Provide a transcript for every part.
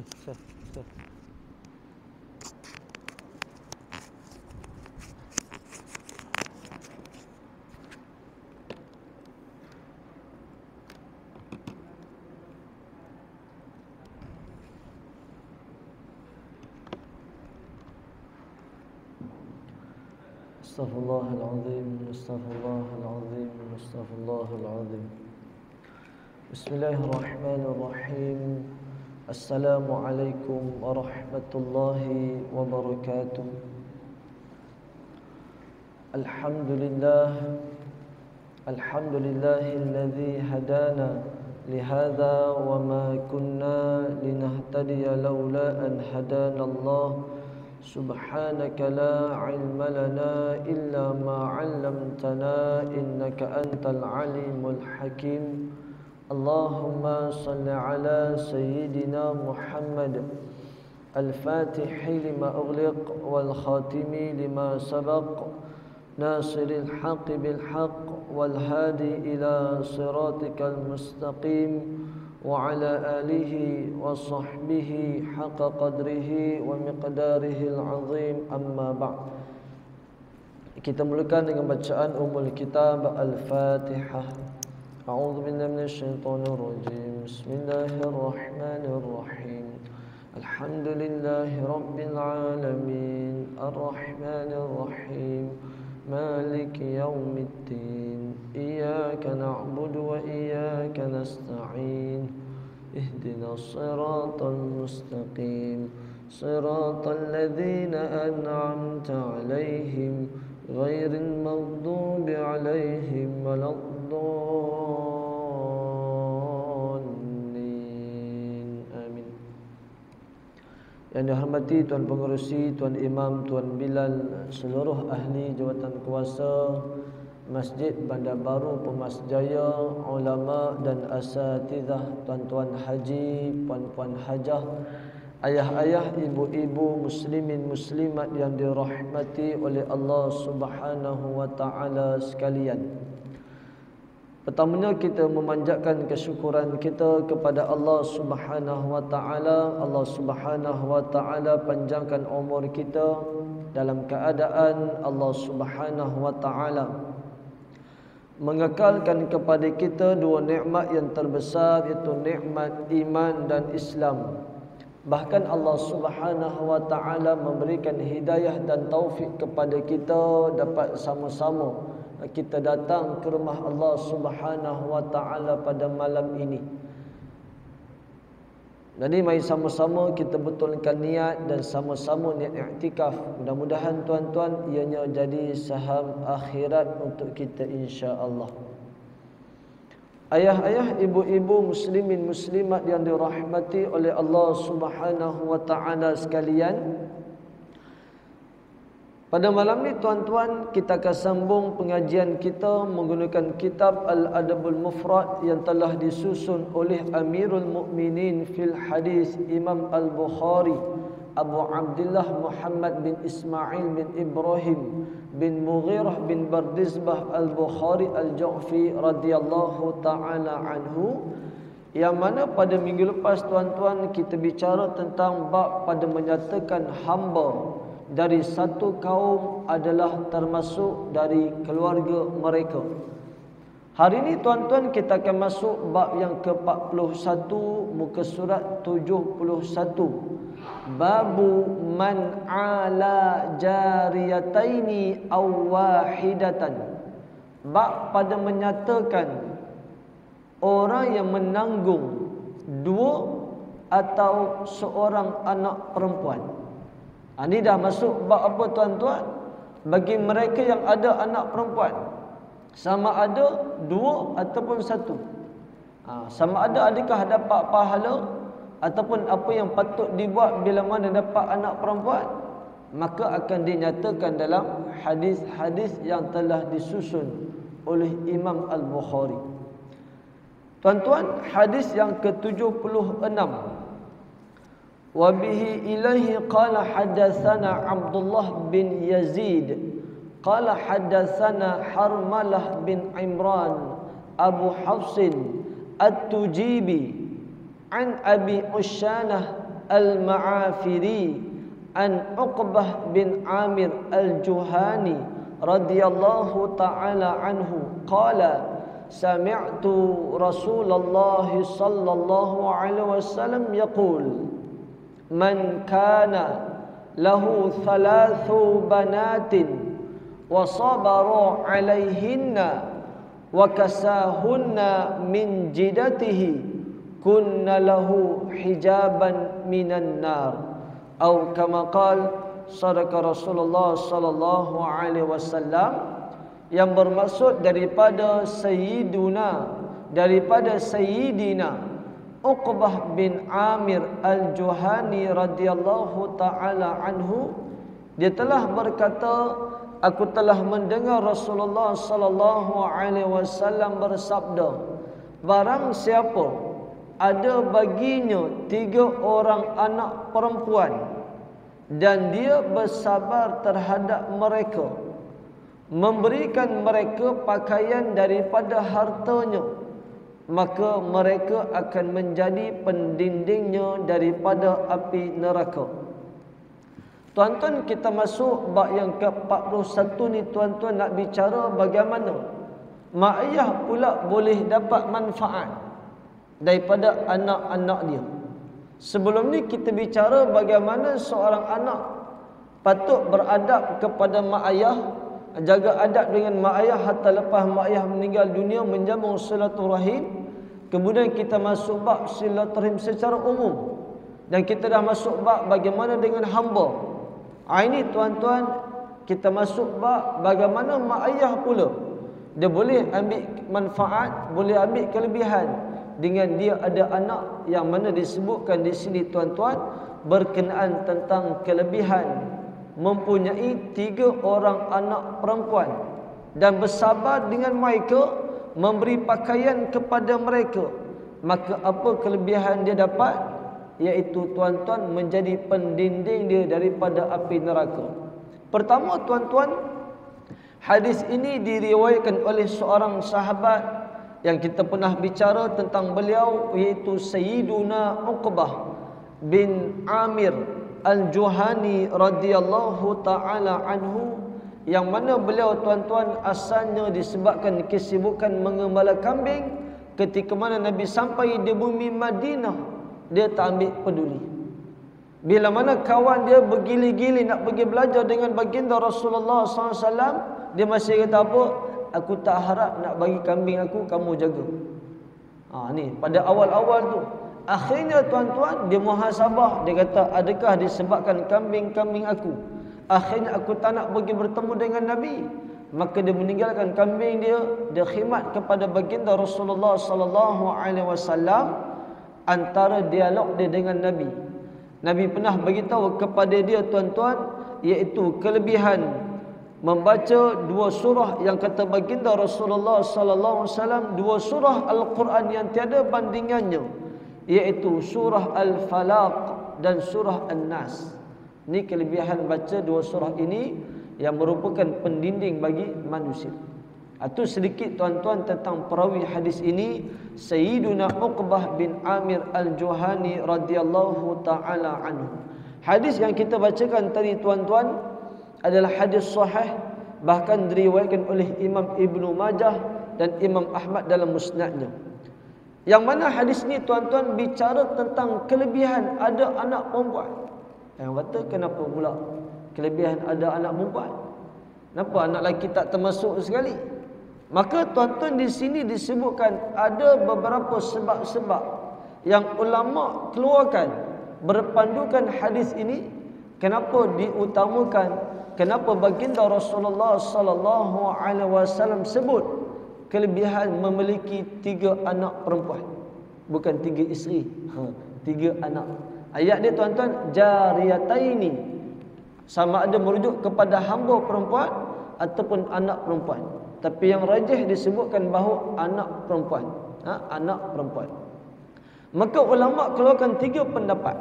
Sir. Astaghfirullahaladzim, astaghfirullahaladzim, astaghfirullahaladzim. Bismillahirrahmanirrahim. Assalamualaikum warahmatullahi wabarakatuh. Alhamdulillah, alhamdulillahilladzi hadana lihadza wa ma kunna linahtadiya laula an hadana Allah. Subhanaka la ilma lana illa ma 'allamtana innaka antal alimul hakim. Allahumma salli ala sayyidina Muhammad al-fatihi lima ughliq wal khatimi lima sabaq nasiril haqqi bil haqq wal hadi ila siratikal mustaqim wa ala alihi wa sahbihi haqqa qadrihi wa miqdarihil azim, amma ba'd. Kita mulakan dengan bacaan Ummul Kitab Al-Fatihah. A'udzu billahi minasyaitonir rajim. Bismillahirrahmanirrahim. Alhamdulillahi rabbil alamin, arrahmanir rahim, maliki yaumiddin. Iyyaka na'budu wa iyyaka nasta'in. Ihdinas siratal mustaqim, siratal ladzina an'amta 'alaihim ghairil maghdubi 'alaihim waladdallin. Amin. Yang dihormati Tuan Pengerusi, Tuan Imam, Tuan Bilal, seluruh ahli jawatan kuasa Masjid Bandar Baru Pemas Jaya, ulama dan asatidzah, tuan-tuan haji, puan-puan hajah, ayah-ayah, ibu-ibu, muslimin muslimat yang dirahmati oleh Allah Subhanahu wa taala sekalian. Pertamanya kita memanjatkan kesyukuran kita kepada Allah Subhanahu wa taala. Allah Subhanahu wa taala panjangkan umur kita dalam keadaan Allah Subhanahu wa taala mengekalkan kepada kita dua nikmat yang terbesar, iaitu nikmat iman dan Islam. Bahkan Allah Subhanahu wa taala memberikan hidayah dan taufik kepada kita dapat sama-sama kita datang ke rumah Allah Subhanahu wa taala pada malam ini. Jadi mari sama-sama kita betulkan niat dan sama-sama niat i'tikaf. Mudah-mudahan tuan-tuan ianya jadi saham akhirat untuk kita insya-Allah. Ayah-ayah, ibu-ibu, muslimin muslimat yang dirahmati oleh Allah Subhanahu wa taala sekalian. Pada malam ni tuan-tuan, kita akan sambung pengajian kita menggunakan kitab Al-Adabul Mufrad yang telah disusun oleh Amirul Mukminin fil Hadis Imam Al-Bukhari Abu Abdullah Muhammad bin Ismail bin Ibrahim bin Mughirah bin Bardizbah Al-Bukhari Al-Ju'fi radhiyallahu taala anhu, yang mana pada minggu lepas tuan-tuan kita bicara tentang bab pada menyatakan hamba dari satu kaum adalah termasuk dari keluarga mereka. Hari ini tuan-tuan kita akan masuk bab yang ke-41, muka surat 71. Babu man ala jariyataini aw wahidatan. Bab pada menyatakan orang yang menanggung dua atau seorang anak perempuan. Ini dah masuk bab apa tuan-tuan? Bagi mereka yang ada anak perempuan, sama ada dua ataupun satu, sama ada adakah dapat pahala ataupun apa yang patut dibuat bila mana dapat anak perempuan, maka akan dinyatakan dalam hadis-hadis yang telah disusun oleh Imam Al-Bukhari. Tuan-tuan, hadis yang ke-76. Wabihi ilaihi qala haddatsana Abdullah bin Yazid qala haddatsana Harmalah bin Imran Abu Hafsin At-Tujibi an Abi Usyanah Al-Ma'afiri an Uqbah bin Amir Al-Juhani radhiyallahu ta'ala anhu qala sami'tu Rasulullah sallallahu alaihi wasallam yaqul man kana lahu thalathu banatin wa sabaru alaihinna wa kasahunna min jidatihi kunna lahu hijaban minan nar atau kama qala sadaqa Rasulullah sallallahu alaihi wasallam, yang bermaksud daripada Sayyidina Uqbah bin Amir Al-Juhani radhiyallahu taala anhu, dia telah berkata, aku telah mendengar Rasulullah sallallahu alaihi wasallam bersabda, barang siapa ada baginya 3 orang anak perempuan dan dia bersabar terhadap mereka, memberikan mereka pakaian daripada hartanya, maka mereka akan menjadi pendindingnya daripada api neraka. Tuan-tuan, kita masuk bab yang ke-41 ni tuan-tuan, nak bicara bagaimana mak ayah pula boleh dapat manfaat daripada anak-anak dia. Sebelum ni kita bicara bagaimana seorang anak patut beradab kepada mak ayah, jaga adab dengan mak ayah hatta lepas mak ayah meninggal dunia, menjambung silaturahim. Kemudian kita masuk bab silaturahim secara umum, dan kita dah masuk bab bagaimana dengan hamba. Ini tuan-tuan, kita masuk bab bagaimana mak ayah pula dia boleh ambil manfaat, boleh ambil kelebihan dengan dia ada anak, yang mana disebutkan di sini tuan-tuan berkenaan tentang kelebihan mempunyai 3 orang anak perempuan dan bersabar dengan mereka, memberi pakaian kepada mereka. Maka apa kelebihan dia dapat? Iaitu tuan-tuan menjadi pendinding dia daripada api neraka. Pertama tuan-tuan, hadis ini diriwayatkan oleh seorang sahabat yang kita pernah bicara tentang beliau, iaitu Sayyiduna Uqbah bin Amir Al-Juhani radhiyallahu ta'ala anhu, yang mana beliau tuan-tuan asalnya disebabkan kesibukan mengembala kambing. Ketika mana Nabi sampai di bumi Madinah, dia tak ambil peduli. Bila mana kawan dia bergili-gili nak pergi belajar dengan baginda Rasulullah SAW, dia masih kata apa? Aku tak harap nak bagi kambing aku, kamu jaga. Ni pada awal-awal tu. Akhirnya tuan-tuan, dia muhasabah. Dia kata, adakah disebabkan kambing-kambing aku, akhirnya aku tak nak pergi bertemu dengan Nabi? Maka dia meninggalkan kambing dia, dia khidmat kepada baginda Rasulullah sallallahu alaihi wasallam. Antara dialog dia dengan Nabi, Nabi pernah beritahu kepada dia tuan-tuan, iaitu kelebihan membaca 2 surah yang kata baginda Rasulullah sallallahu alaihi wasallam, 2 surah Al-Quran yang tiada bandingannya, iaitu surah Al-Falaq dan surah An-Nas. Ini kelebihan baca 2 surah ini yang merupakan pendinding bagi manusia. Itu sedikit tuan-tuan tentang perawi hadis ini, Sayyiduna Uqbah bin Amir Al-Juhani radhiyallahu ta'ala anhu. Hadis yang kita bacakan tadi tuan-tuan adalah hadis sahih, bahkan diriwayatkan oleh Imam Ibnu Majah dan Imam Ahmad dalam musnadnya. Yang mana hadis ni tuan-tuan bicara tentang kelebihan ada anak perempuan. Yang kata kenapa pula kelebihan ada anak perempuan? Kenapa anak lelaki tak termasuk sekali? Maka tuan-tuan di sini disebutkan ada beberapa sebab-sebab yang ulama keluarkan berpandukan hadis ini. Kenapa diutamakan? Kenapa baginda Rasulullah sallallahu alaihi wasallam sebut kelebihan memiliki 3 anak perempuan, bukan 3 isteri, 3 anak. Ayat dia tuan-tuan jariyataini, sama ada merujuk kepada hamba perempuan ataupun anak perempuan. Tapi yang rajih disebutkan bahawa anak perempuan, anak perempuan. Maka ulama keluarkan 3 pendapat.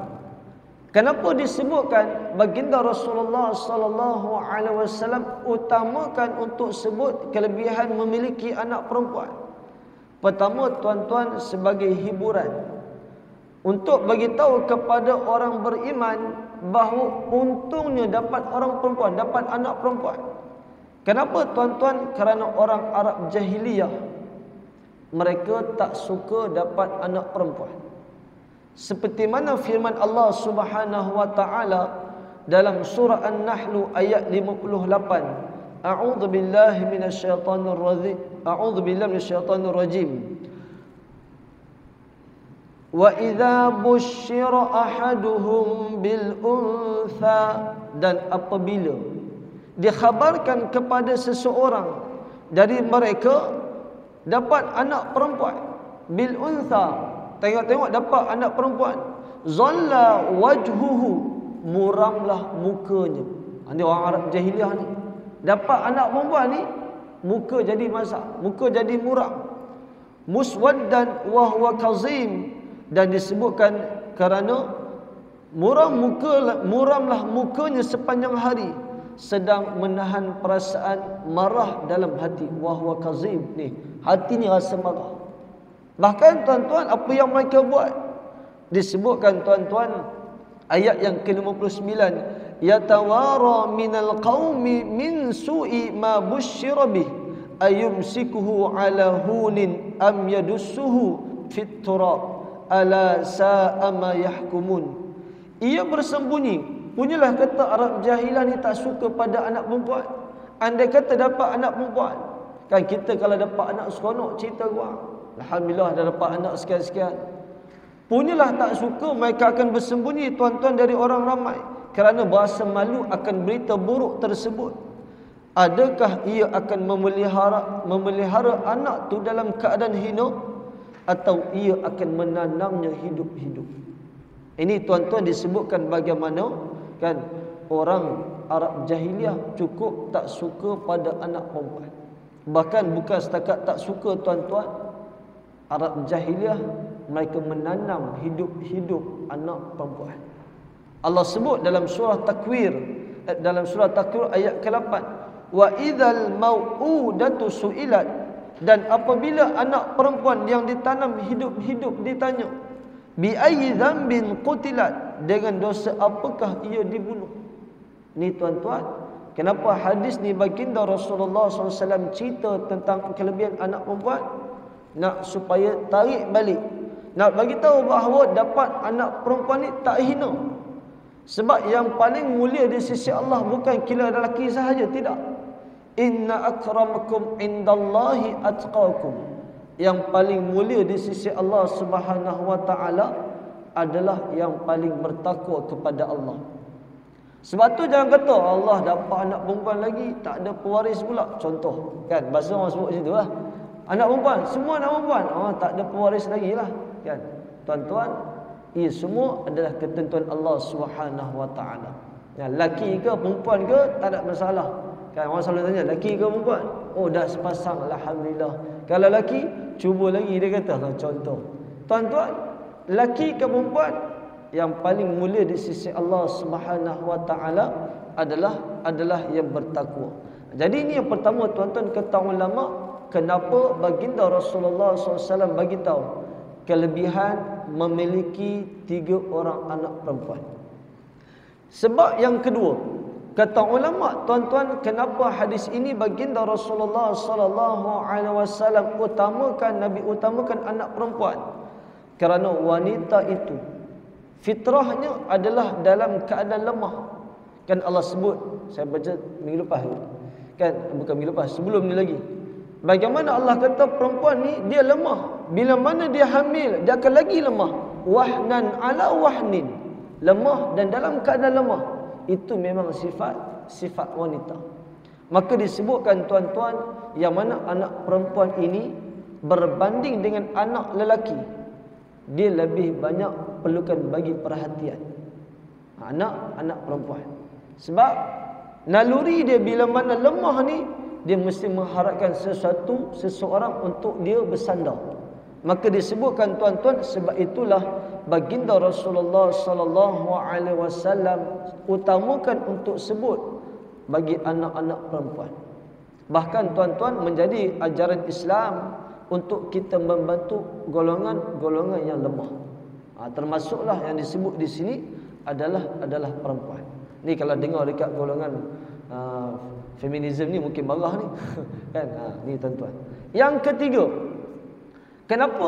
Kenapa disebutkan baginda Rasulullah sallallahu alaihi wasallam utamakan untuk sebut kelebihan memiliki anak perempuan? Pertama tuan-tuan, sebagai hiburan. untuk bagi tahu kepada orang beriman bahawa untungnya dapat orang perempuan, dapat anak perempuan. Kenapa tuan-tuan? Kerana orang Arab jahiliyah mereka tak suka dapat anak perempuan. Seperti mana firman Allah Subhanahu wa taala dalam surah An-Nahl ayat 58. A'udzu billahi minasyaitonir rajim. A'udzu billahi minasyaitonir rajim. Wa idza busyira ahaduhum bil untha, dan apabila dikhabarkan kepada seseorang dari mereka dapat anak perempuan, bil untha, tengok-tengok dapat anak perempuan, zalla wajhuhu, muramlah mukanya. Ini orang Arab jahiliah ni, dapat anak perempuan ni muka jadi masak, muka jadi muram. Muswaddan wa huwa kazim, dan disebutkan kerana muramlah mukanya sepanjang hari, sedang menahan perasaan marah dalam hati. Wa huwa kazim, ni hati ni rasa marah. Bahkan tuan-tuan, apa yang mereka buat disebutkan tuan-tuan ayat yang ke-59, yatawara minal qaumi min su'i ma busyira bih ayumsikuhu ala hunin am yadussuhu fit turab ala sa'a ma yahkumun. Ia bersembunyi. Punyalah kata Arab jahilah ni tak suka pada anak perempuan. Andai kata dapat anak perempuan, kan kita kalau dapat anak seronok cerita gua, alhamdulillah dah dapat anak sekian-sekian. Punyalah tak suka, mereka akan bersembunyi tuan-tuan dari orang ramai kerana berasa malu akan berita buruk tersebut. Adakah ia akan memelihara anak tu dalam keadaan hina, atau ia akan menanamnya hidup-hidup? Ini tuan-tuan disebutkan bagaimana kan orang Arab jahiliah cukup tak suka pada anak perempuan. Bahkan bukan setakat tak suka tuan-tuan, Arab jahiliah mereka menanam hidup-hidup anak perempuan. Allah sebut dalam surah Takwir, ayat ke-8, wa idzal mau'udatu su'ilat, dan apabila anak perempuan yang ditanam hidup-hidup ditanya, bi ayyi dzambin qutilat, dengan dosa apakah ia dibunuh. Ni tuan-tuan, kenapa hadis ni baginda Rasulullah SAW cerita tentang kelebihan anak perempuan? Nak supaya tarik balik, nak bagi tahu bahawa dapat anak perempuan ni tak hina. Sebab yang paling mulia di sisi Allah bukan kira lelaki sahaja, tidak. Inna akramakum indallahi atqakum. Yang paling mulia di sisi Allah Subhanahu wa taala adalah yang paling bertakwa kepada Allah. Sebab tu jangan kata Allah dapat anak perempuan lagi tak ada pewaris pula. Contoh kan, bahasa orang sebut macam tu lah. Anak perempuan, semua anak perempuan, tak ada pewaris lagi lah kan. Tuan-tuan, ia semua adalah ketentuan Allah Subhanahu wa taala. Ya, laki ke perempuan ke tak ada masalah. Kan orang selalu tanya, laki ke perempuan? Oh, dah sepasang, alhamdulillah. Kalau laki, cuba lagi, dia kata. Contoh. Tuan-tuan, laki ke perempuan, yang paling mulia di sisi Allah Subhanahu wa taala adalah yang bertakwa. Jadi ini yang pertama tuan-tuan, kata ulama, kenapa baginda Rasulullah SAW bagi tahu kelebihan memiliki 3 orang anak perempuan. Sebab yang kedua, kata ulama tuan-tuan, kenapa hadis ini baginda Rasulullah SAW Nabi utamakan anak perempuan? Kerana wanita itu fitrahnya adalah dalam keadaan lemah. Kan Allah sebut, saya baca minggu lepas kan, bukan minggu lepas, sebelum ni lagi, bagaimana Allah kata perempuan ni dia lemah. Bila mana dia hamil, dia akan lagi lemah. Wahnan ala wahnin, lemah dan dalam keadaan lemah. Itu memang sifat wanita. Maka disebutkan tuan-tuan, yang mana anak perempuan ini berbanding dengan anak lelaki, dia lebih banyak perlukan bagi perhatian. Anak perempuan. Sebab naluri dia bila mana lemah ni, dia mesti mengharapkan seseorang untuk dia bersandar. Maka disebutkan tuan-tuan, sebab itulah baginda Rasulullah sallallahu alaihi wasallam utamakan untuk sebut bagi anak-anak perempuan. Bahkan tuan-tuan, menjadi ajaran Islam untuk kita membantu golongan-golongan yang lemah. Termasuklah yang disebut di sini adalah perempuan. Ni kalau dengar dekat golongan feminisme ni mungkin marah ni. Kan? Ni tuan-tuan. Yang ketiga, kenapa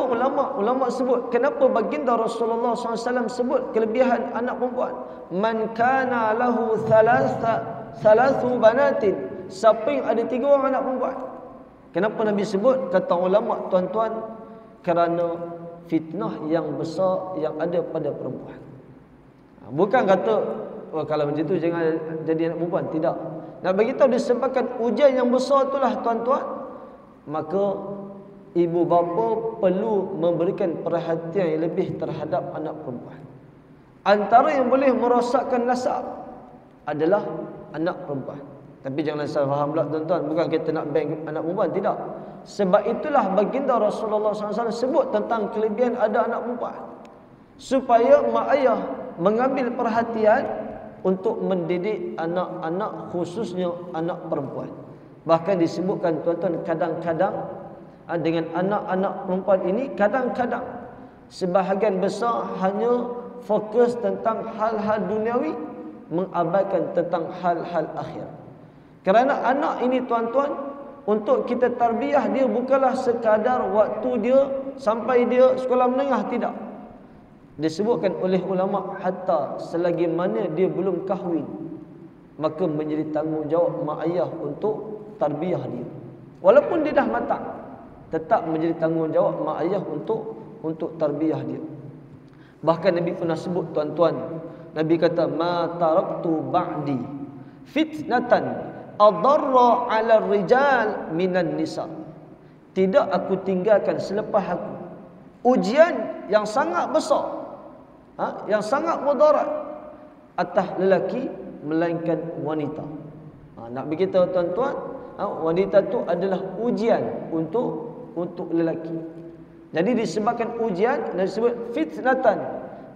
ulama sebut, kenapa baginda Rasulullah SAW sebut kelebihan anak perempuan? Man kana lahu thalathu banatin, siapa yang ada 3 orang anak perempuan. Kenapa Nabi sebut? Kata ulama, tuan-tuan, kerana fitnah yang besar yang ada pada perempuan. Bukan kata kalau macam tu jangan jadi anak perempuan. Tidak. Nak bagi tahu disebabkan ujian yang besar itulah tuan-tuan, maka ibu bapa perlu memberikan perhatian yang lebih terhadap anak perempuan. Antara yang boleh merosakkan nasab adalah anak perempuan. Tapi jangan salah faham pula tuan-tuan, bukan kita nak ban anak perempuan, tidak. Sebab itulah baginda Rasulullah SAW sebut tentang kelebihan ada anak perempuan, supaya mak ayah mengambil perhatian untuk mendidik anak-anak, khususnya anak perempuan. Bahkan disebutkan tuan-tuan, kadang-kadang dengan anak-anak perempuan ini, kadang-kadang sebahagian besar hanya fokus tentang hal-hal duniawi, mengabaikan tentang hal-hal akhir. Kerana anak ini tuan-tuan, untuk kita tarbiyah dia bukanlah sekadar waktu dia sampai dia sekolah menengah, tidak. Disebutkan oleh ulama, hatta selagi mana dia belum kahwin, maka menjadi tanggungjawab mak ayah untuk tarbiyah dia. Walaupun dia dah matang, tetap menjadi tanggungjawab mak ayah untuk tarbiyah dia. Bahkan Nabi pernah sebut tuan-tuan, Nabi kata, ma taraktu ba'di fitnatan adarra 'ala rijal minan nisa. Tidak aku tinggalkan selepas aku ujian yang sangat besar, yang sangat mudarat atas lelaki melainkan wanita. Nak beritahu tuan-tuan, wanita tu adalah ujian untuk lelaki. Jadi disebabkan ujian dan disebut fitnatan,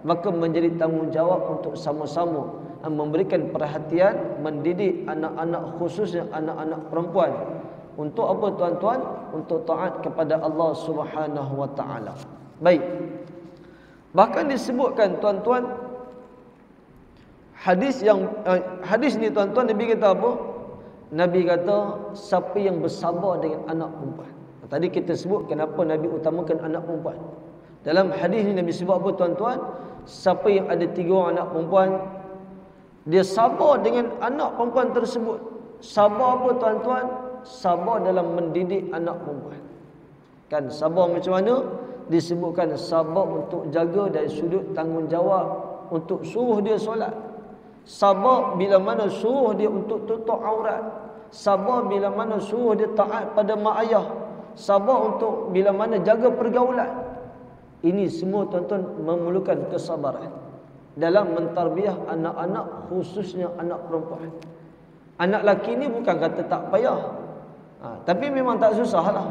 maka menjadi tanggungjawab untuk sama-sama memberikan perhatian, mendidik anak-anak, khususnya anak-anak perempuan. Untuk apa tuan-tuan? Untuk taat kepada Allah Subhanahu wa taala. Baik. Bahkan disebutkan tuan-tuan, hadis ni tuan-tuan, Nabi kata apa? Nabi kata, siapa yang bersabar dengan anak perempuan. Tadi kita sebut kenapa Nabi utamakan anak perempuan. Dalam hadis ni Nabi sebut apa tuan-tuan? Siapa yang ada 3 orang anak perempuan, dia sabar dengan anak perempuan tersebut. Sabar apa tuan-tuan? Sabar dalam mendidik anak perempuan. Kan sabar macam mana? Disebutkan sabar untuk jaga dari sudut tanggungjawab, untuk suruh dia solat. Sabar bila mana suruh dia untuk tutup aurat. Sabar bila mana suruh dia taat pada mak ayah. Sabar untuk bila mana jaga pergaulan. Ini semua tuan-tuan memerlukan kesabaran dalam mentarbiah anak-anak, khususnya anak perempuan. Anak lelaki ni bukan kata tak payah, tapi memang tak susah lah.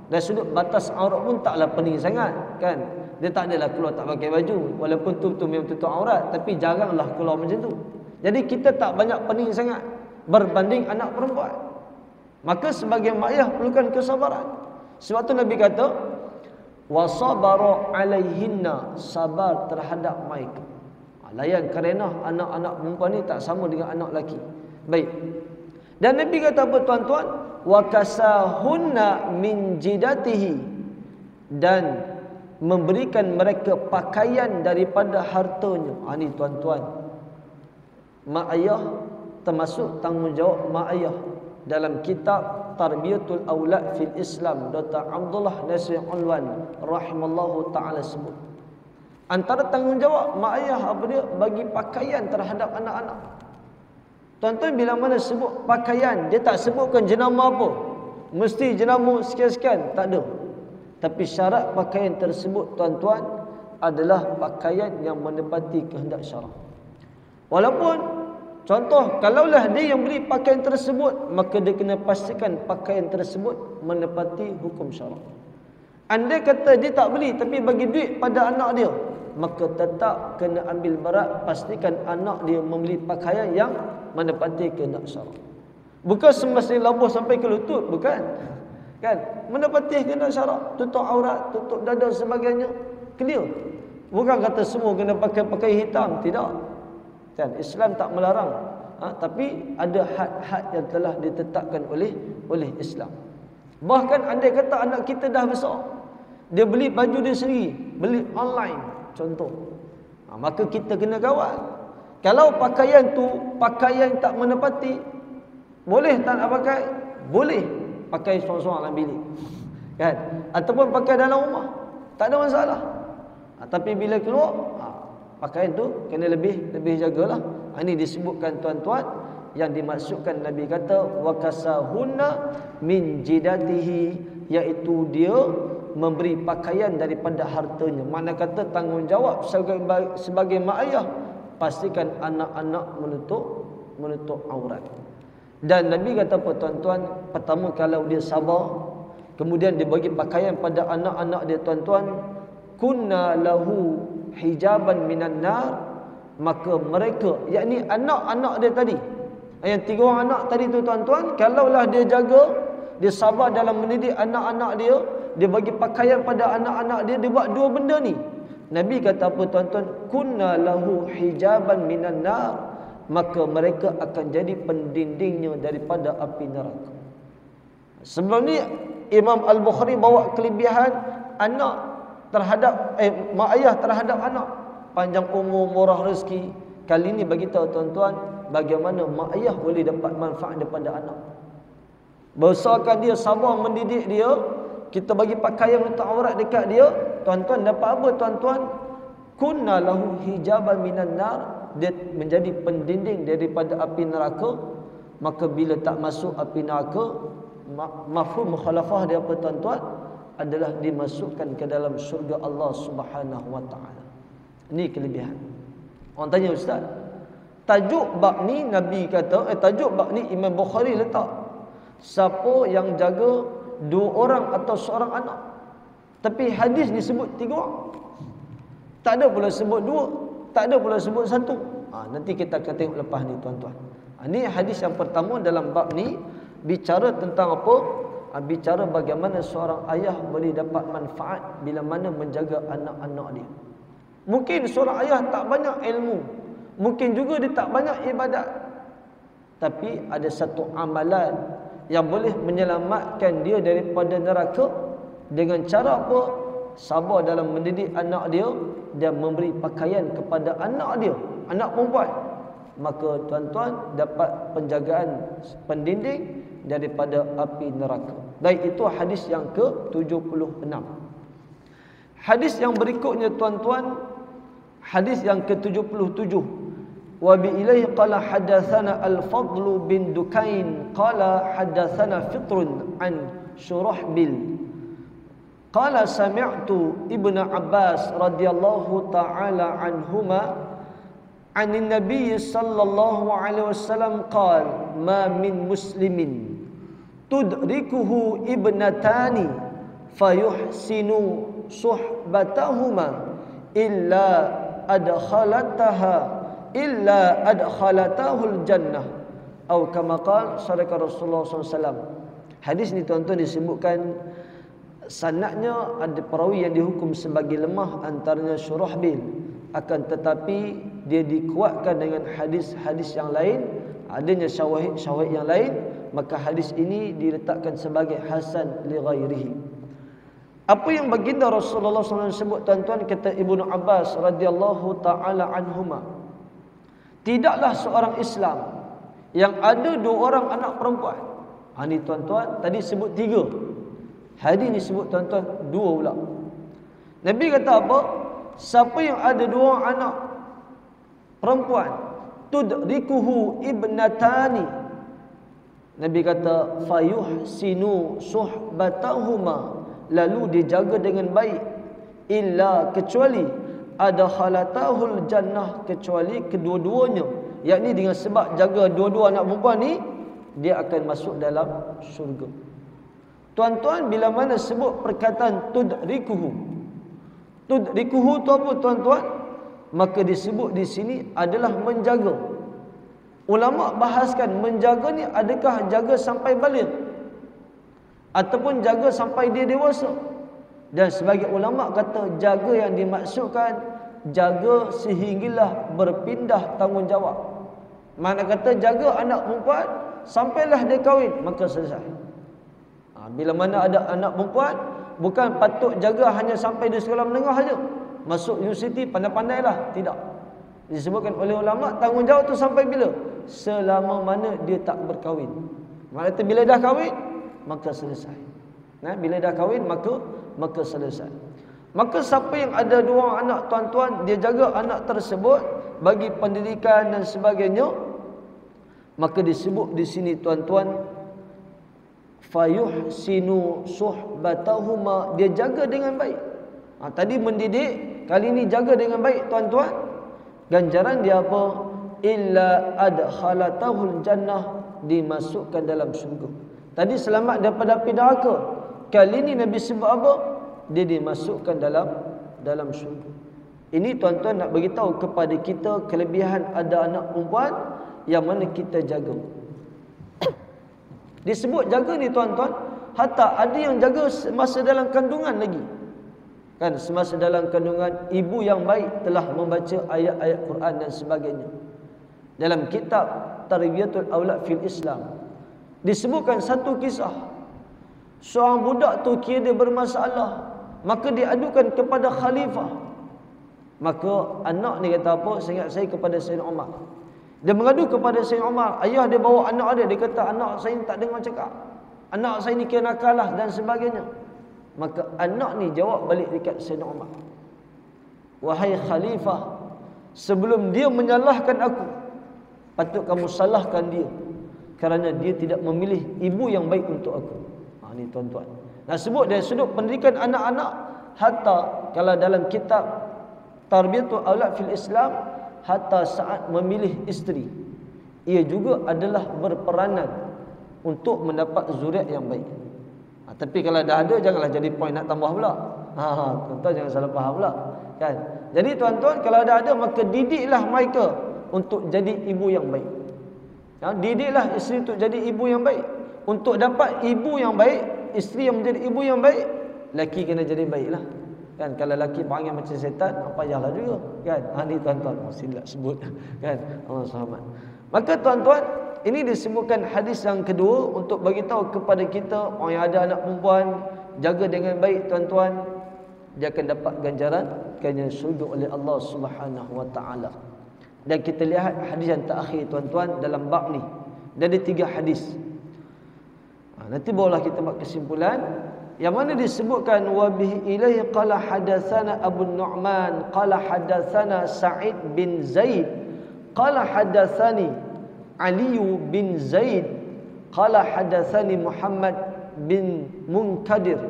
Dan sudut batas aurat pun taklah pening sangat, kan? Dia tak adalah keluar tak pakai baju, walaupun tu memang tutup aurat, tapi jaranglah keluar macam tu. Jadi kita tak banyak pening sangat berbanding anak perempuan. Maka sebagai mak ayah perlukan kesabaran. Sebab tu Nabi kata, wasabara alaihinna, sabar terhadap mereka. Layan kerana anak-anak perempuan ni tak sama dengan anak lelaki. Baik. Dan Nabi kata apa tuan-tuan? Wa kasahunna min jidatihi, dan memberikan mereka pakaian daripada hartanya. Ni tuan-tuan, mak ayah termasuk tanggungjawab mak ayah. Dalam kitab Tarbiyatul Aulad fil Islam, Dr. Abdullah Nasir Unwan rahimallahu taala sebut, antara tanggungjawab mak ayah apa dia? Bagi pakaian terhadap anak-anak. Tuan-tuan, bila mana sebut pakaian, dia tak sebutkan jenama apa, mesti jenama sekian-sekian, tak ada. Tapi syarat pakaian tersebut tuan-tuan adalah pakaian yang menepati kehendak syarak. Walaupun contoh, kalaulah dia yang beli pakaian tersebut, maka dia kena pastikan pakaian tersebut menepati hukum syarak. Andai kata dia tak beli tapi bagi duit pada anak dia, maka tetap kena ambil berat, pastikan anak dia membeli pakaian yang menepati kehendak syarak. Bukan semestinya labuh sampai ke lutut, bukan. Kan? Menepati kehendak syarak, tutup aurat, tutup dada sebagainya, clear. Bukan kata semua kena pakai hitam, tidak. Kan Islam tak melarang. Tapi ada had-had yang telah ditetapkan oleh Islam. Bahkan andai kata anak kita dah besar, dia beli baju dia sendiri, beli online contoh, maka kita kena kawal. Kalau pakaian tu pakaian tak menepati, boleh tak nak pakai? Boleh pakai seorang-seorang dalam bilik, kan? Ataupun pakai dalam rumah, tak ada masalah. Tapi bila keluar, pakaian tu kena lebih jagalah. Ini disebutkan tuan-tuan, yang dimaksudkan Nabi kata wakasahunna min jidatihi, iaitu dia memberi pakaian daripada hartanya. Mana kata tanggungjawab sebagai mak ayah, pastikan anak-anak menutup aurat. Dan Nabi kata apa tuan-tuan? Pertama, kalau dia sabar, kemudian dia bagi pakaian pada anak-anak dia tuan-tuan, kunna lahu hijaban minan nar, maka mereka, yakni anak-anak dia tadi, yang 3 orang anak tadi tu tuan-tuan, kalaulah dia jaga, dia sabar dalam mendidik anak-anak dia, dia bagi pakaian pada anak-anak dia, dia buat 2 benda ni, Nabi kata apa tuan-tuan? Kunna lahu hijaban minan nar, maka mereka akan jadi pendindingnya daripada api neraka. Sebelum ni Imam Al-Bukhari bawa kelebihan anak terhadap mak ayah terhadap anak, panjang umur, murah rezeki. Kali ini bagi tahu tuan-tuan bagaimana mak ayah boleh dapat manfaat daripada anak. Besarkan dia, sabar mendidik dia, kita bagi pakaian untuk aurat dekat dia, tuan-tuan dapat apa tuan-tuan? Kunna lahu hijaban minan nar, dia menjadi pendinding daripada api neraka. Maka bila tak masuk api neraka, mafhum mukhalafah dia apa tuan-tuan? Adalah dimasukkan ke dalam syurga Allah Subhanahu wa taala. Ini kelebihan. Orang tanya, ustaz, tajuk bab ni Nabi kata, tajuk bab ni Imam Bukhari letak, siapa yang jaga 2 orang atau seorang anak. Tapi hadis disebut 3 orang. Tak ada pula sebut 2, tak ada pula sebut 1. Nanti kita akan tengok lepas ni tuan-tuan. Ini hadis yang pertama dalam bab ni, bicara tentang apa? Bicara bagaimana seorang ayah boleh dapat manfaat bila mana menjaga anak-anak dia. Mungkin seorang ayah tak banyak ilmu, mungkin juga dia tak banyak ibadat, tapi ada satu amalan yang boleh menyelamatkan dia daripada neraka. Dengan cara apa? Sabar dalam mendidik anak dia dan memberi pakaian kepada anak dia, anak perempuan. Maka tuan-tuan dapat penjagaan pendinding daripada api neraka. Baik, itu hadis yang ke-76. Hadis yang berikutnya tuan-tuan, hadis yang ke-77. Wa bi ilaihi qala hadatsana al-Fadl bin Dukain qala hadatsana Fitrun an Shurahbil qala sami'tu Ibnu Abbas radhiyallahu ta'ala anhuma عن النبي صلى الله عليه وسلم قال ما من مسلم تدركه ابنتان فيحسن صحبتهما إلا أدخلته الجنة أو كما قال صدق Rasulullah SAW. Hadis ni tuan-tuan disebutkan sanadnya ada perawi yang dihukum sebagai lemah, antaranya Syurahbil. Akan tetapi dia dikuatkan dengan hadis-hadis yang lain, adanya syawahid yang lain, maka hadis ini diletakkan sebagai hasan li ghairihi. Apa yang baginda Rasulullah SAW sebut tuan-tuan, kata Ibnu Abbas radhiyallahu taala anhuma, tidaklah seorang Islam yang ada 2 orang anak perempuan. Ini tuan-tuan, tadi sebut 3, hadis ni sebut tuan-tuan 2 pula. Nabi kata apa? Siapa yang ada 2 anak perempuan, tudrikuhu ibnatani, Nabi kata fayuhsinu suhbatahuma, lalu dijaga dengan baik, illa kecuali adkhalatahul jannah, kecuali kedua-duanya, yakni dengan sebab jaga 2 anak perempuan ni, dia akan masuk dalam syurga. Tuan-tuan, bila mana sebut perkataan tudrikuhu, tudrikuhu tu apa tuan-tuan? Maka disebut di sini adalah menjaga. Ulama bahaskan menjaga ni adakah jaga sampai baligh ataupun jaga sampai dia dewasa. Dan sebagai ulama kata jaga yang dimaksudkan jaga sehinggalah berpindah tanggungjawab. Mana kata jaga anak perempuan sampailah dia kahwin, maka selesai. Bila mana ada anak perempuan, bukan patut jaga hanya sampai di sekolah menengah saja. Masuk universiti pandai-pandailah, tidak. Disebutkan oleh ulama, tanggungjawab tu sampai bila? Selama mana dia tak berkahwin. Maksudnya bila dah kahwin, maka selesai. Bila dah kahwin, maka selesai. Maka siapa yang ada 2 anak, tuan-tuan, dia jaga anak tersebut bagi pendidikan dan sebagainya, maka disebut di sini, tuan-tuan, fayuhsinu suhbatahuma, dia jaga dengan baik. Tadi mendidik, kali ini jaga dengan baik, tuan-tuan. Ganjaran dia apa? Illa adkhalatahul jannah, dimasukkan dalam syurga. Tadi selamat daripada api neraka. Kali ini Nabi sebut apa? Dia dimasukkan dalam syurga. Ini, tuan-tuan, nak beritahu kepada kita kelebihan ada anak perempuan yang mana kita jaga. Disebut jaga ni, tuan-tuan, hatta ada yang jaga semasa dalam kandungan lagi. Kan, semasa dalam kandungan, ibu yang baik telah membaca ayat-ayat Quran dan sebagainya. Dalam kitab Tarbiyatul Aulad fil Islam disebutkan satu kisah. Seorang budak tu kira dia bermasalah, maka dia adukan kepada khalifah. Maka anak ni kata apa? Seingat saya kepada Sayyidina Umar. Dia mengadu kepada Sayyidina Umar. Ayah dia bawa anak dia kata, anak saya ni tak dengar cakap, anak saya ni kira nakalah dan sebagainya. Maka anak ni jawab balik dekat Sayyidina Umar, wahai khalifah, sebelum dia menyalahkan aku, patut kamu salahkan dia, kerana dia tidak memilih ibu yang baik untuk aku. Ni, tuan-tuan. Nah, sebut dari sudut pendidikan anak-anak, hatta kalau dalam kitab Tarbiyatul Aulad fil Islam, hatta saat memilih isteri, ia juga adalah berperanan untuk mendapat zuriat yang baik. Tapi kalau dah ada, janganlah jadi poin nak tambah pula. Tuan-tuan jangan salah faham pula, kan? Jadi, tuan-tuan, kalau dah ada, maka didiklah mereka untuk jadi ibu yang baik. Didiklah isteri untuk jadi ibu yang baik. Untuk dapat ibu yang baik, isteri yang menjadi ibu yang baik, laki kena jadi baiklah. Kan, kalau laki panggil macam setan, payahlah juga, kan? Ni, tuan-tuan, silap sebut, kan? Allah selamat. Maka, tuan-tuan, ini disebutkan hadis yang kedua untuk bagi tahu kepada kita, orang yang ada anak perempuan, jaga dengan baik, tuan-tuan, dia akan dapat ganjaran syurga oleh Allah Subhanahu wa taala. Dan kita lihat hadis yang terakhir, tuan-tuan, dalam bab ni. Dia ada 3 hadis. Nanti barulah kita buat kesimpulan. Yang mana disebutkan, wa bihi ilaihi qala hadatsana Abu Nu'man qala hadatsana Sa'id bin Zaid qala hadatsani Ali bin Zaid qala hadatsani Muhammad bin Munkadir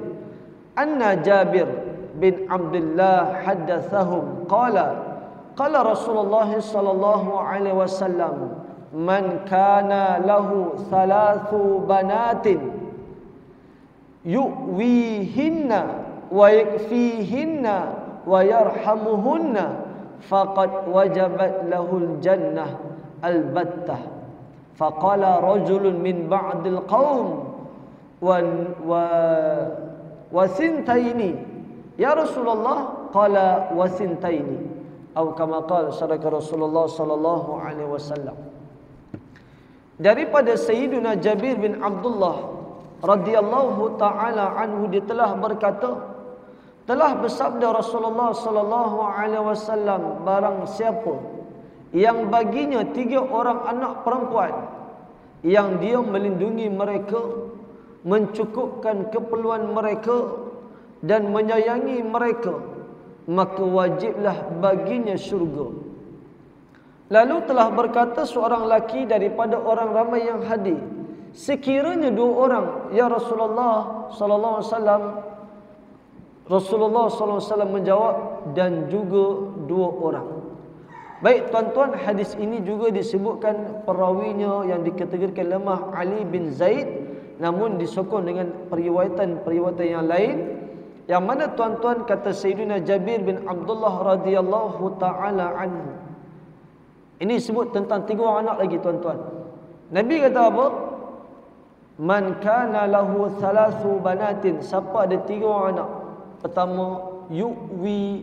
anna Jabir bin Abdullah hadatsahum qala qala Rasulullah sallallahu alaihi wasallam, man kana lahu 3 banatin yu'wihinna wa yakfihinna wa yarhamuhunna faqad wajabat lahul jannah albattah. Faqala rajulun min ba'dil qaum wa sintaini ya Rasulullah, qala wa sintaini, atau kama qala sadaka Rasulullah sallallahu alaihi wasallam. Daripada Sayyidina Jabir bin Abdullah radhiyallahu taala anhu, dia telah berkata, telah bersabda Rasulullah sallallahu alaihi wasallam, barang siapa yang baginya 3 orang anak perempuan, yang dia melindungi mereka, mencukupkan keperluan mereka dan menyayangi mereka, maka wajiblah baginya syurga. Lalu telah berkata seorang lelaki daripada orang ramai yang hadir, sekiranya 2 orang ya Rasulullah sallallahu alaihi wasallam. Rasulullah sallallahu alaihi wasallam menjawab, dan juga 2 orang. Baik, tuan-tuan, hadis ini juga disebutkan perawinya yang dikategorikan lemah, Ali bin Zaid, namun disokong dengan periwayatan yang lain, yang mana, tuan-tuan, kata Sayyidina Jabir bin Abdullah radhiyallahu taala anhu. Ini sebut tentang 3 orang anak lagi, tuan-tuan. Nabi kata apa? Man kana lahu 3 banatin, siapa ada 3 orang anak. Pertama, yu'wi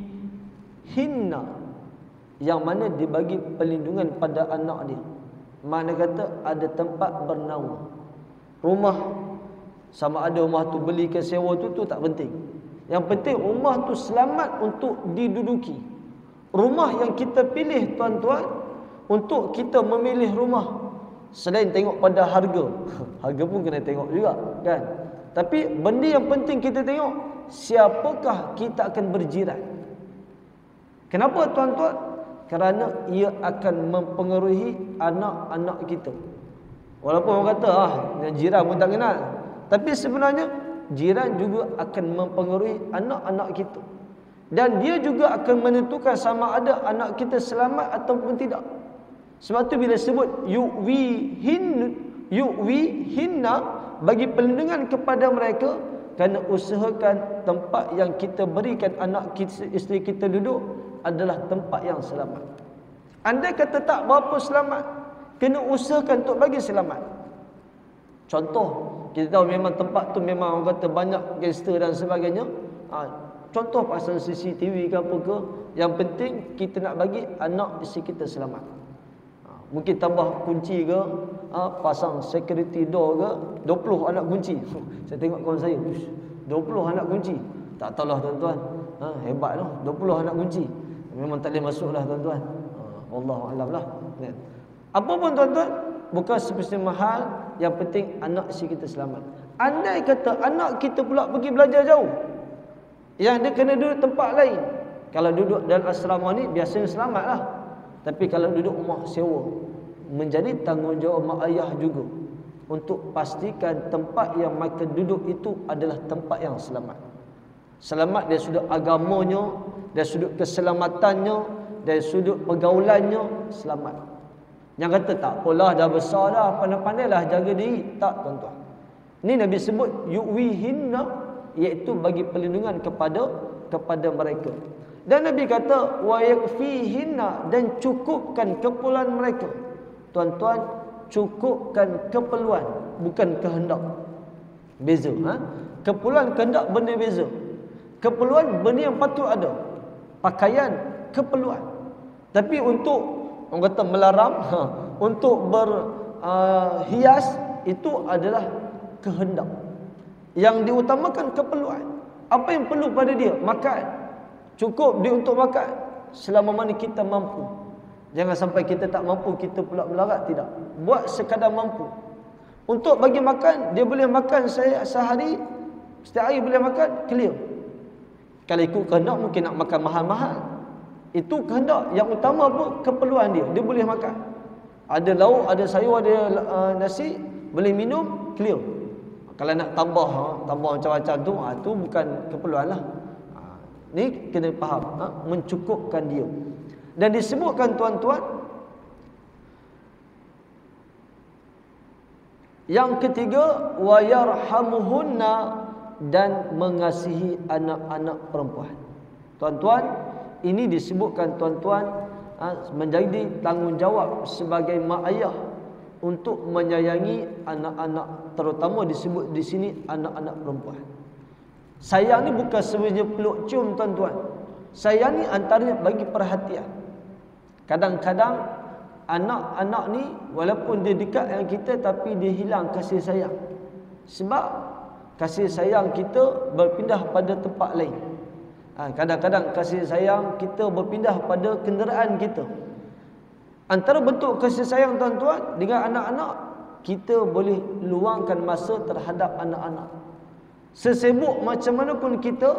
hinna, yang mana dibagi perlindungan pada anak dia. Mana kata ada tempat bernaung. Rumah, sama ada rumah tu beli ke sewa tu tak penting. Yang penting rumah tu selamat untuk diduduki. Rumah yang kita pilih tuan-tuan, untuk kita memilih rumah, selain tengok pada harga, harga pun kena tengok juga kan. Tapi benda yang penting kita tengok, siapakah kita akan berjiran. Kenapa tuan-tuan? Kerana ia akan mempengaruhi anak-anak kita. Walaupun orang kata jiran pun tak kenal, tapi sebenarnya jiran juga akan mempengaruhi anak-anak kita. Dan dia juga akan menentukan sama ada anak kita selamat ataupun tidak. Sebab tu bila sebut yu'wihinna, bagi perlindungan kepada mereka, kerana usahakan tempat yang kita berikan anak kita, isteri kita duduk adalah tempat yang selamat. Andai kata tak berapa selamat, kena usahakan untuk bagi selamat. Contoh, kita tahu memang tempat tu memang orang kata banyak gangster dan sebagainya. Contoh pasang CCTV ke apa ke, yang penting kita nak bagi anak isteri kita selamat. Mungkin tambah kunci ke, pasang security door ke, 20 anak kunci. Saya tengok kawan saya, 20 anak kunci. Tak tahulah tuan-tuan. Hebat lah, 20 anak kunci. Memang tak boleh masuk lah tuan-tuan. Wallahualam lah. Apa pun tuan-tuan, bukan seperti mahal, yang penting anak isteri kita selamat. Andai kata anak kita pula pergi belajar jauh, yang dia kena duduk tempat lain. Kalau duduk dalam asrama ni biasanya selamat lah. Tapi kalau duduk rumah sewa, menjadi tanggungjawab mak ayah juga untuk pastikan tempat yang mereka duduk itu adalah tempat yang selamat. Selamat dari sudut agamanya, dari sudut keselamatannya, dari sudut pergaulannya, selamat. Yang kata tak apalah, dah besar dah, pandai-pandailah jaga diri. Tak tuan-tuan. Ini Nabi sebut yu'wihinna, iaitu bagi perlindungan kepada mereka. Dan Nabi kata wa yakfihinna, dan cukupkan keperluan mereka. Tuan-tuan, cukupkan keperluan, bukan kehendak. Beza. Keperluan, kehendak benda beza. Keperluan benda yang patut ada. Pakaian, keperluan. Tapi untuk orang kata melarang, untuk berhias, itu adalah kehendak. Yang diutamakan keperluan. Apa yang perlu pada dia? Makan. Cukup dia untuk makan selama mana kita mampu. Jangan sampai kita tak mampu, kita pula melarat. Tidak. Buat sekadar mampu. Untuk bagi makan, dia boleh makan sehari, setiap hari boleh makan, clear. Kalau ikut kehendak, mungkin nak makan mahal-mahal. Itu kehendak. Yang utama apa? Keperluan dia. Dia boleh makan. Ada lauk, ada sayur, ada nasi, boleh minum, clear. Kalau nak tambah macam-macam tu, tu bukan keperluan lah. Ni kena faham, mencukupkan dia. Dan disebutkan tuan-tuan, yang ketiga, wa yarhamuhunna, dan mengasihi anak-anak perempuan. Tuan-tuan, ini disebutkan tuan-tuan menjadi tanggungjawab sebagai mak ayah untuk menyayangi anak-anak, terutama disebut di sini anak-anak perempuan. Sayang ni bukan sebenarnya peluk cium tuan-tuan. Sayang ni antaranya bagi perhatian. Kadang-kadang anak-anak ni walaupun dia dekat dengan kita, tapi dia hilang kasih sayang. Sebab kasih sayang kita berpindah pada tempat lain. Kadang-kadang kasih sayang kita berpindah pada kenderaan kita. Antara bentuk kasih sayang tuan-tuan dengan anak-anak, kita boleh luangkan masa terhadap anak-anak. Sesibuk macam mana pun kita,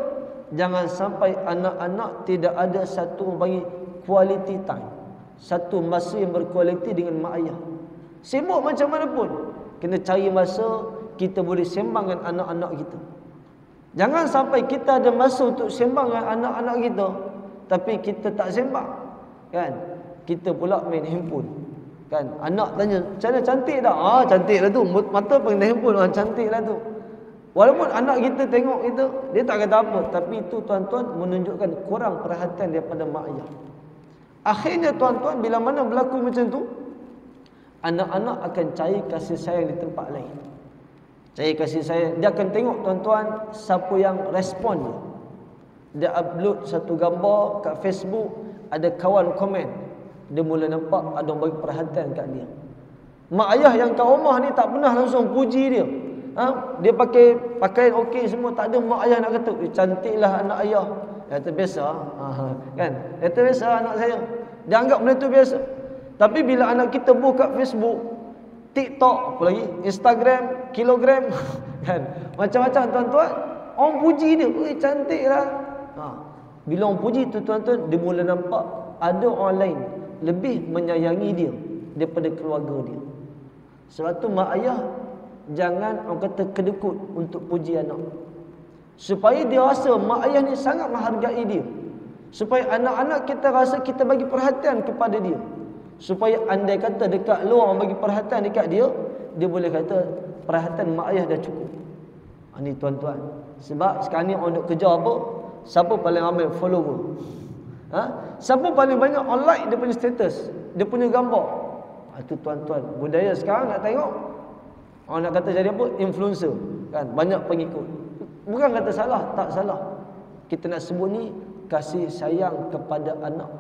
jangan sampai anak-anak tidak ada satu bagi quality time, satu masa yang berkualiti dengan mak ayah. Sibuk macam mana pun, kena cari masa kita boleh sembang dengan anak-anak kita. Jangan sampai kita ada masa untuk sembang dengan anak-anak kita, tapi kita tak sembang, kan? Kita pula main handphone, kan? Anak tanya, "Macam mana, cantik tak?" Cantik lah tu. Mata pengen handphone, cantik lah tu. Walaupun anak kita tengok kita, dia tak kata apa, tapi itu tuan-tuan menunjukkan kurang perhatian daripada mak ayah. Akhirnya tuan-tuan, bila mana berlaku macam tu, anak-anak akan cari kasih sayang di tempat lain. Cari kasih sayang, dia akan tengok tuan-tuan siapa yang respon dia. Dia upload satu gambar kat Facebook, ada kawan komen, dia mula nampak ada orang bagi perhatian kat dia. Mak ayah yang kat rumah ni tak pernah langsung puji dia. Dia pakai pakaian okey semua, tak ada mak ayah nak kata, cantiklah anak ayah. Kata biasa, kan? Kata biasa anak saya. Dia anggap benda tu biasa. Tapi bila anak kita buka Facebook, TikTok, apa lagi, Instagram, kilogram, kan? Macam-macam tuan-tuan, orang puji dia, cantiklah. Bila orang puji tu tuan-tuan, dia mula nampak ada orang lain lebih menyayangi dia daripada keluarga dia. Sebab tu mak ayah jangan orang kata kedekut untuk puji anak. Supaya dia rasa mak ayah ni sangat menghargai dia. Supaya anak-anak kita rasa kita bagi perhatian kepada dia. Supaya andai kata dekat luar orang bagi perhatian dekat dia, dia boleh kata perhatian mak ayah dah cukup. Ni tuan-tuan. Sebab sekarang ni orang duk kejar apa? Siapa paling ramai follower? Siapa paling banyak on like dia punya status, dia punya gambar. Itu tuan-tuan, budaya sekarang nak tengok. Orang nak kata jadi apa? Influencer, kan? Banyak pengikut. Bukan kata salah, tak salah. Kita nak sebut ni kasih sayang kepada anak.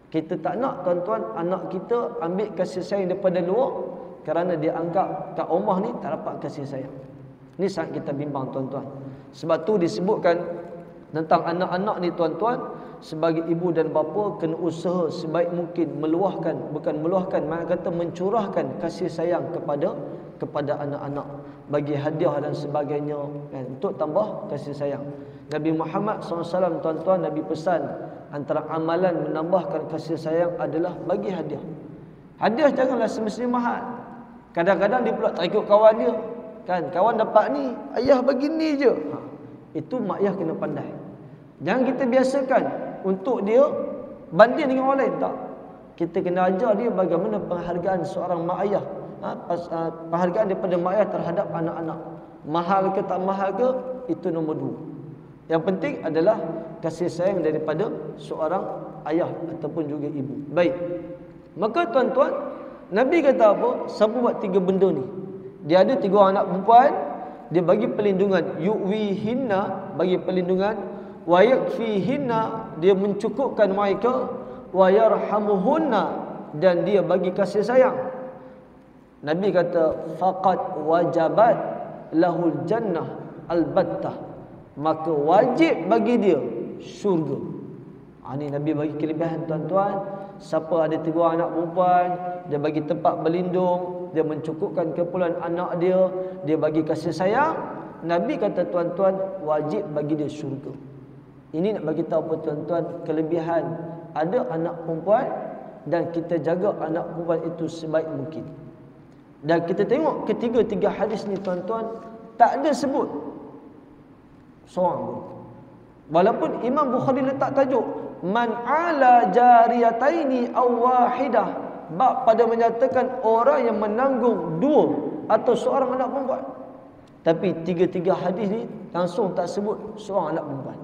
Kita tak nak tuan-tuan anak kita ambil kasih sayang daripada luar kerana dia anggap kat rumah ni tak dapat kasih sayang. Ni sangat kita bimbang tuan-tuan. Sebab tu disebutkan tentang anak-anak ni tuan-tuan, sebagai ibu dan bapa kena usaha sebaik mungkin meluahkan, bukan meluahkan, makna kata mencurahkan kasih sayang kepada anak-anak, bagi hadiah dan sebagainya, kan, untuk tambah kasih sayang. Nabi Muhammad SAW tuan-tuan, Nabi pesan antara amalan menambahkan kasih sayang adalah bagi hadiah. Hadiah janganlah semestinya mahal. Kadang-kadang dia pula tak ikut kawan dia, kan, kawan dapat ni, ayah bagi ni je. Itu mak ayah kena pandai. Jangan kita biasakan untuk dia banding dengan orang lain, tak. Kita kena ajar dia bagaimana penghargaan seorang mak ayah, penghargaan daripada mak ayah terhadap anak-anak. Mahal ke tak mahal ke, itu nombor 2. Yang penting adalah kasih sayang daripada seorang ayah ataupun juga ibu. Baik. Maka tuan-tuan, Nabi kata apa? Siapa buat 3 benda ni? Dia ada 3 orang anak perempuan, dia bagi perlindungan, yu'wihinna, bagi perlindungan, wa yakfihinna, dia mencukupkan mereka, wa yarhamuhunna, dan dia bagi kasih sayang. Nabi kata faqad wajabat lahul jannah albattah, maka wajib bagi dia syurga. Ini Nabi bagi kelebihan tuan-tuan. Siapa ada 3 anak perempuan, dia bagi tempat berlindung, dia mencukupkan keperluan anak dia, dia bagi kasih sayang. Nabi kata tuan-tuan, wajib bagi dia syurga. Ini nak bagi tahu apa tuan-tuan, kelebihan ada anak perempuan dan kita jaga anak perempuan itu sebaik mungkin. Dan kita tengok ketiga-tiga hadis ni tuan-tuan, tak ada sebut seorang pun. Walaupun Imam Bukhari letak tajuk man ala jariyataini aw wahidah, bab pada menyatakan orang yang menanggung 2 atau seorang anak perempuan. Tapi 3 hadis ni langsung tak sebut seorang anak perempuan.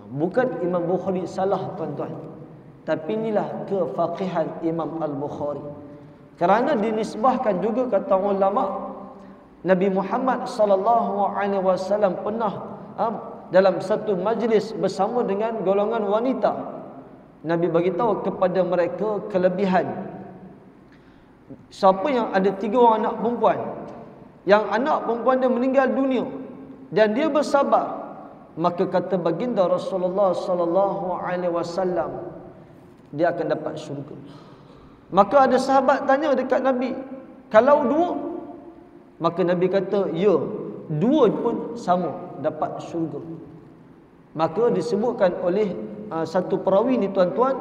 Bukan Imam Bukhari salah tuan-tuan, tapi inilah kefaqihan Imam Al-Bukhari. Kerana dinisbahkan juga kata ulama, Nabi Muhammad sallallahu alaihi wasallam pernah dalam satu majlis bersama dengan golongan wanita. Nabi bagi tahu kepada mereka kelebihan siapa yang ada 3 orang anak perempuan, yang anak perempuan dia meninggal dunia dan dia bersabar, maka kata baginda Rasulullah sallallahu alaihi wasallam, dia akan dapat syurga. Maka ada sahabat tanya dekat Nabi, kalau 2? Maka Nabi kata, ya, 2 pun sama dapat syurga. Maka disebutkan oleh satu perawi ni tuan-tuan,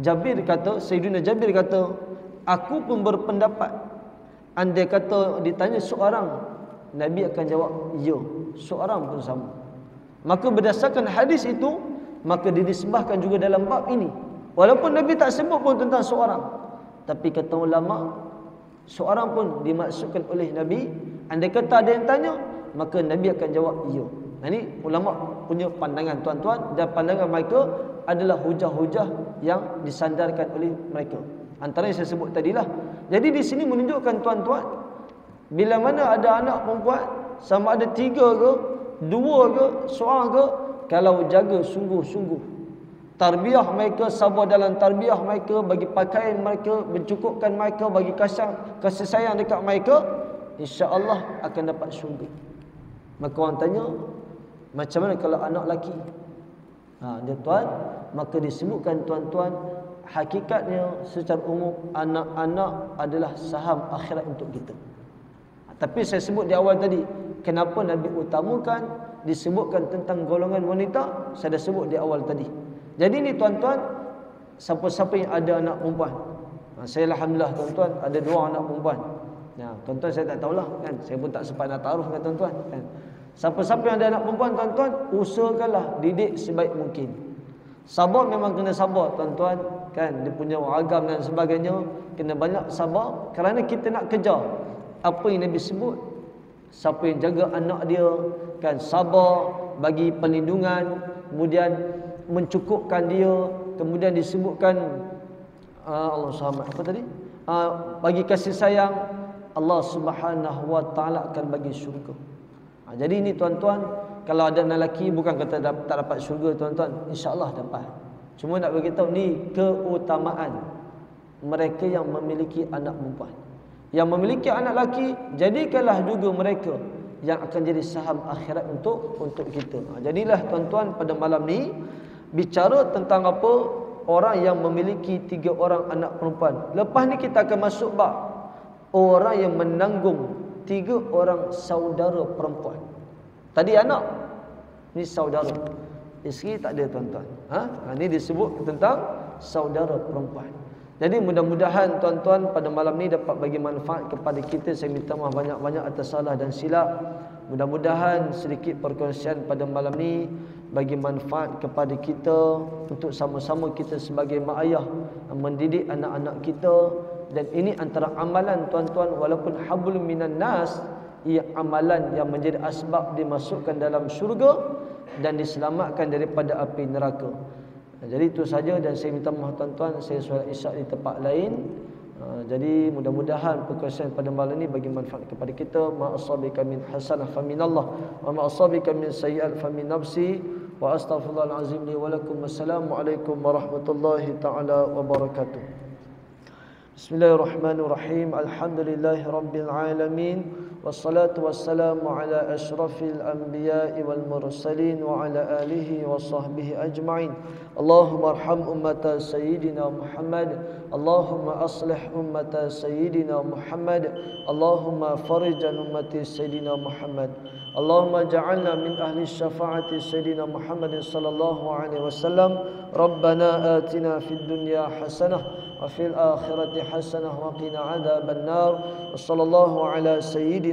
Jabir kata, Sayyidina Jabir kata, aku pun berpendapat, andai kata ditanya seorang, Nabi akan jawab, ya, seorang pun sama. Maka berdasarkan hadis itu, maka dinisbahkan juga dalam bab ini. Walaupun Nabi tak sebut pun tentang seorang, tapi kata ulama, seorang pun dimaksudkan oleh Nabi. Andai kata ada yang tanya, maka Nabi akan jawab ya. Ini ulama punya pandangan tuan-tuan, dan pandangan mereka adalah hujah-hujah yang disandarkan oleh mereka. Antara yang saya sebut tadilah. Jadi di sini menunjukkan tuan-tuan, bila mana ada anak perempuan, sama ada 3 ke, 2 ke, seorang ke, kalau jaga sungguh-sungguh, tarbiyah mereka, sabar dalam tarbiyah mereka, bagi pakaian mereka, mencukupkan mereka, bagi kasih sayang dekat mereka, insya-Allah akan dapat syurga. Maka orang tanya, macam mana kalau anak lelaki? Dia tuan, maka disebutkan tuan-tuan, hakikatnya secara umum anak-anak adalah saham akhirat untuk kita. Tapi saya sebut di awal tadi, kenapa Nabi utamakan disebutkan tentang golongan wanita, saya dah sebut di awal tadi. Jadi ni tuan-tuan, siapa-siapa yang ada anak perempuan, saya alhamdulillah tuan-tuan ada 2 anak perempuan. Tuan-tuan saya tak tahulah kan, saya pun tak sempat nak taruh dengan tuan-tuan kan. Siapa-siapa yang ada anak perempuan tuan-tuan, usahakanlah didik sebaik mungkin. Sabar memang kena sabar tuan-tuan kan, dia punya ragam dan sebagainya, kena banyak sabar kerana kita nak kejar apa yang Nabi sebut. Siapa yang jaga anak dia kan, sabar, bagi perlindungan, kemudian mencukupkan dia, kemudian disebutkan Allah Subhanahu apa tadi? Bagi kasih sayang, Allah Subhanahu wa taala akan bagi syurga. Jadi ini tuan-tuan, kalau ada anak lelaki bukan kata tak dapat syurga tuan-tuan, insya-Allah dapat. Cuma nak bagi tahu ni keutamaan mereka yang memiliki anak perempuan. Yang memiliki anak lelaki, jadikanlah juga mereka yang akan jadi saham akhirat untuk kita. Jadilah tuan-tuan pada malam ni bicara tentang apa? Orang yang memiliki 3 orang anak perempuan. Lepas ni kita akan masuk bab orang yang menanggung 3 orang saudara perempuan. Tadi anak, ni saudara. Isteri tak ada tuan-tuan. Ini disebut tentang saudara perempuan. Jadi mudah-mudahan tuan-tuan pada malam ni dapat bagi manfaat kepada kita. Saya minta maaf banyak-banyak atas salah dan silap. Mudah-mudahan sedikit perkongsian pada malam ni bagi manfaat kepada kita, untuk sama-sama kita sebagai mak ayah mendidik anak-anak kita. Dan ini antara amalan tuan-tuan, walaupun hablum minan nas, ia amalan yang menjadi asbab dimasukkan dalam syurga dan diselamatkan daripada api neraka. Jadi itu saja, dan saya minta maaf tuan-tuan, saya solat isyak di tempat lain. Jadi mudah-mudahan perkongsian pada malam ini bagi manfaat kepada kita. Ma asabika min hasanah fa minallah, wa ma asabika min sayyi'at fa min nafsi, wa astaghfirullahal azim li wa lakum. Wassalamualaikum warahmatullahi taala wabarakatuh. Bismillahirrahmanirrahim. Alhamdulillahi rabbil alamin. Wassalatu wassalamu ala asyrafil anbiya'i wal mursalin wa ala alihi wa sahbihi ajma'in. Allahumma arham ummata sayyidina Muhammad. Allahumma aslih ummata sayyidina Muhammad. Allahumma farijan ummati sayyidina Muhammad. Allahumma ja'alna min ahli syafa'ati sayyidina Muhammad sallallahu alaihi wasallam. Rabbana atina fid dunya hasanah wa fil akhirati hasanah wa qina adzaban nar. Wassallallahu ala sayyidina